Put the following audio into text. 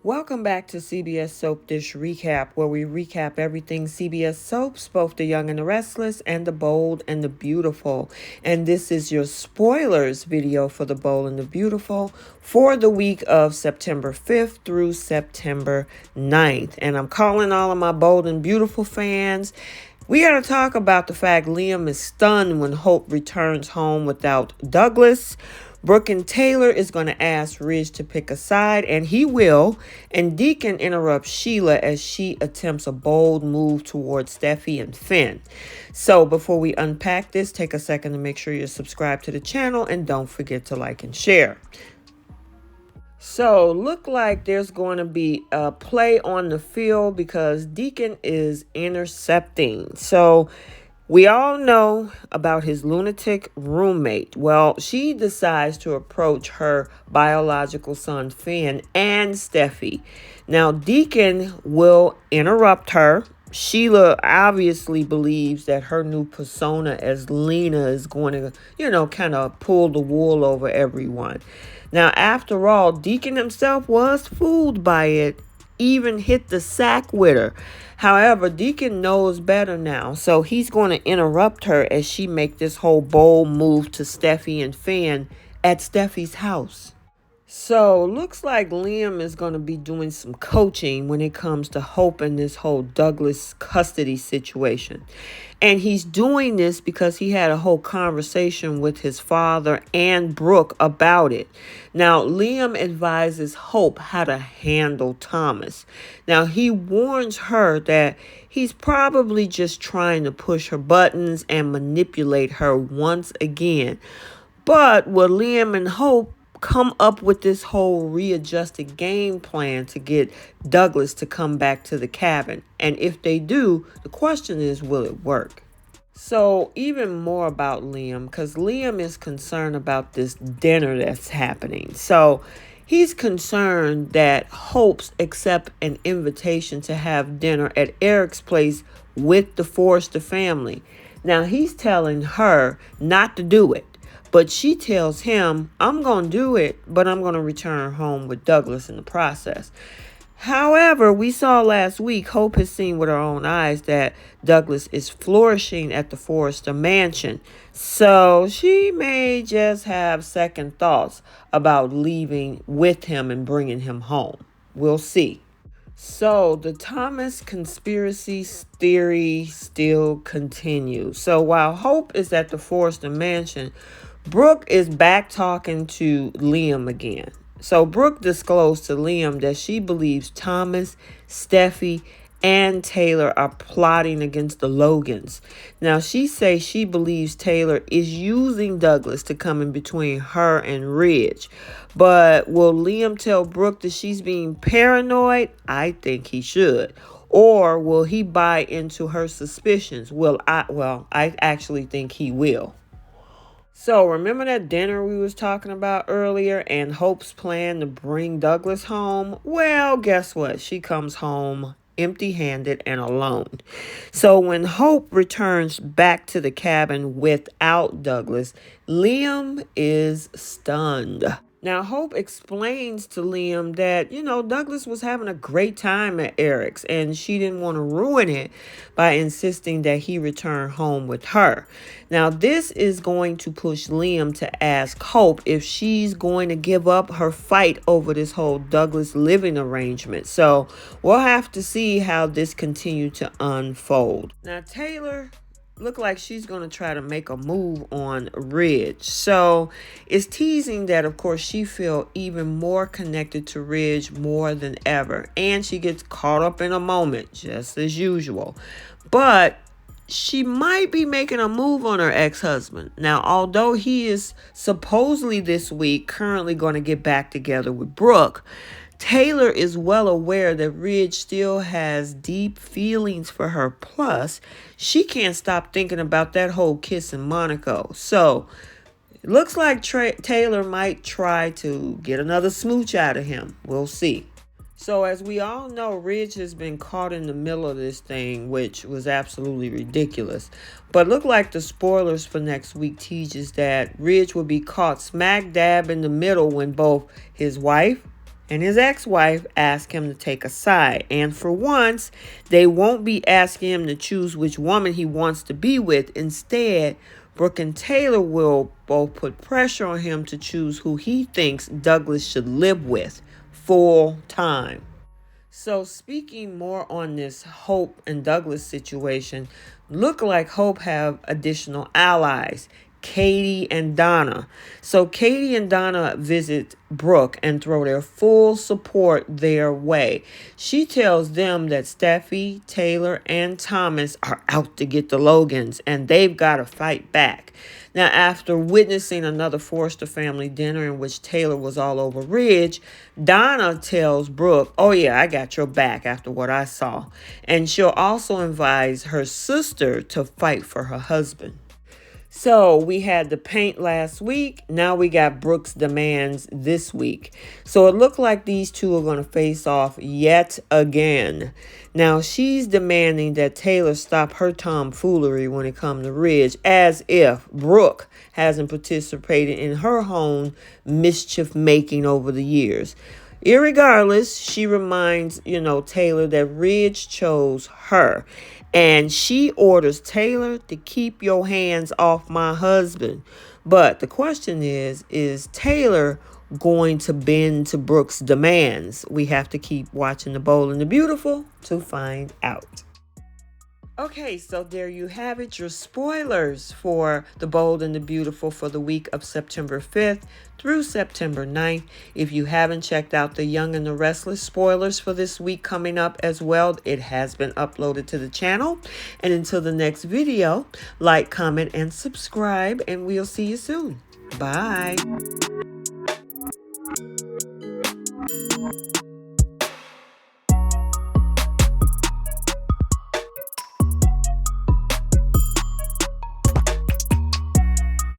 Welcome back to CBS Soap Dish Recap, where we recap everything CBS soaps, both the young and the restless, and the bold and the beautiful. And this is your spoilers video for the bold and the beautiful for the week of September 5th through September 9th. And I'm calling all of my bold and beautiful fans. We got to talk about the fact Liam is stunned when Hope returns home without Douglas. Brooke and Taylor is going to ask Ridge to pick a side, and he will. And Deacon interrupts Sheila as she attempts a bold move towards Steffy and Finn. So before we unpack this, take a second to make sure you're subscribed to the channel and don't forget to like and share. So look like there's going to be a play on the field because Deacon is intercepting. So we all know about his lunatic roommate. Well, she decides to approach her biological son, Finn, and Steffy. Now, Deacon will interrupt her. Sheila obviously believes that her new persona as Lena is going to, kind of pull the wool over everyone. Now, after all, Deacon himself was fooled by it, even hit the sack with her. However, Deacon knows better now, so he's going to interrupt her as she make this whole bold move to Steffy and Finn at Steffi's house. So, looks like Liam is going to be doing some coaching when it comes to Hope and this whole Douglas custody situation. And he's doing this because he had a whole conversation with his father and Brooke about it. Now, Liam advises Hope how to handle Thomas. Now, he warns her that he's probably just trying to push her buttons and manipulate her once again. But will Liam and Hope come up with this whole readjusted game plan to get Douglas to come back to the cabin? And if they do, the question is, will it work? So even more about Liam, because Liam is concerned about this dinner that's happening. So he's concerned that Hope's accept an invitation to have dinner at Eric's place with the Forrester family. Now he's telling her not to do it. But she tells him, I'm going to do it, but I'm going to return home with Douglas in the process. However, we saw last week, Hope has seen with her own eyes that Douglas is flourishing at the Forrester mansion. So she may just have second thoughts about leaving with him and bringing him home. We'll see. So the Thomas conspiracy theory still continues. So while Hope is at the Forrester mansion, Brooke is back talking to Liam again. So Brooke disclosed to Liam that she believes Thomas, Steffy, and Taylor are plotting against the Logans. Now, she says she believes Taylor is using Douglas to come in between her and Ridge. But will Liam tell Brooke that she's being paranoid? I think he should. Or will he buy into her suspicions? I actually think he will. So remember that dinner we was talking about earlier and Hope's plan to bring Douglas home? Well, guess what? She comes home empty-handed and alone. So when Hope returns back to the cabin without Douglas, Liam is stunned. Now, Hope explains to Liam that, Douglas was having a great time at Eric's and she didn't want to ruin it by insisting that he return home with her. Now, this is going to push Liam to ask Hope if she's going to give up her fight over this whole Douglas living arrangement. So we'll have to see how this continues to unfold. Now, Taylor look like she's going to try to make a move on Ridge. So it's teasing that, of course, she feel even more connected to Ridge more than ever. And she gets caught up in a moment, just as usual. But she might be making a move on her ex-husband. Now, although he is supposedly this week currently going to get back together with Brooke, Taylor is well aware that Ridge still has deep feelings for her. Plus, she can't stop thinking about that whole kiss in Monaco. So, it looks like Taylor might try to get another smooch out of him. We'll see. So, as we all know, Ridge has been caught in the middle of this thing, which was absolutely ridiculous. But look like the spoilers for next week teaches that Ridge will be caught smack dab in the middle when both his wife, and his ex-wife ask him to take a side. And for once, they won't be asking him to choose which woman he wants to be with. Instead, Brooke and Taylor will both put pressure on him to choose who he thinks Douglas should live with full time. So speaking more on this Hope and Douglas situation, look like Hope have additional allies, Katie and Donna. So Katie and Donna visit Brooke and throw their full support their way. She tells them that Steffy, Taylor, and Thomas are out to get the Logans and they've got to fight back. Now, after witnessing another Forrester family dinner in which Taylor was all over Ridge, Donna tells Brooke, oh yeah, I got your back after what I saw. And she'll also advise her sister to fight for her husband. So we had the paint last week. Now we got Brooke's demands this week. So it looked like these two are going to face off yet again. Now she's demanding that Taylor stop her tomfoolery when it comes to Ridge, as if Brooke hasn't participated in her own mischief making over the years. Irregardless, she reminds, Taylor that Ridge chose her. And she orders Taylor to keep your hands off my husband. But the question is Taylor going to bend to Brooke's demands? We have to keep watching The Bold and the Beautiful to find out. Okay, so there you have it, your spoilers for The Bold and the Beautiful for the week of September 5th through September 9th. If you haven't checked out The Young and the Restless spoilers for this week coming up as well, it has been uploaded to the channel. And until the next video, like, comment, and subscribe, and we'll see you soon. Bye.